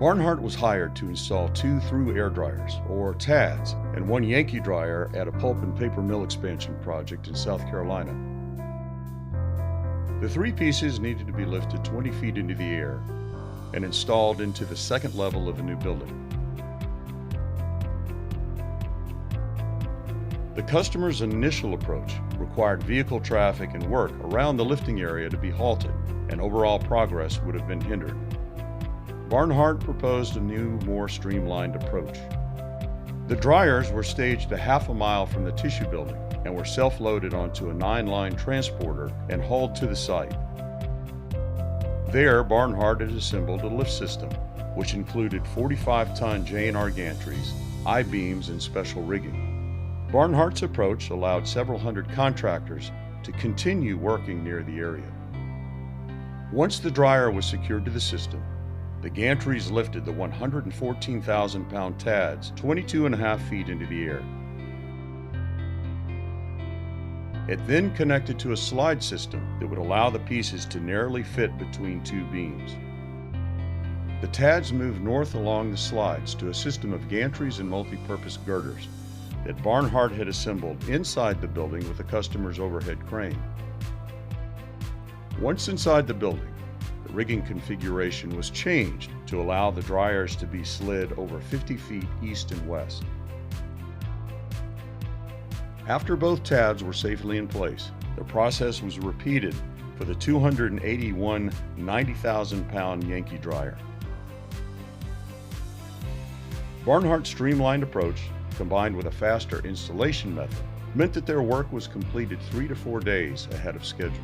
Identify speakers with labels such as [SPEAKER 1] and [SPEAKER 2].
[SPEAKER 1] Barnhart was hired to install 2 through air dryers, or TADs, and 1 Yankee dryer at a pulp and paper mill expansion project in South Carolina. The 3 pieces needed to be lifted 20 feet into the air and installed into the second level of a new building. The customer's initial approach required vehicle traffic and work around the lifting area to be halted, and overall progress would have been hindered. Barnhart proposed a new, more streamlined approach. The dryers were staged a half a mile from the tissue building and were self-loaded onto a 9-line transporter and hauled to the site. There, Barnhart had assembled a lift system, which included 45-ton J&R gantries, I-beams, and special rigging. Barnhart's approach allowed several hundred contractors to continue working near the area. Once the dryer was secured to the system, the gantries lifted the 114,000-pound TADs 22.5 feet into the air. It then connected to a slide system that would allow the pieces to narrowly fit between 2 beams. The TADs moved north along the slides to a system of gantries and multi-purpose girders that Barnhart had assembled inside the building with the customer's overhead crane. Once inside the building, the rigging configuration was changed to allow the dryers to be slid over 50 feet east and west. After both TADs were safely in place, the process was repeated for the 281 90,000-pound Yankee dryer. Barnhart's streamlined approach, combined with a faster installation method, meant that their work was completed 3 to 4 days ahead of schedule.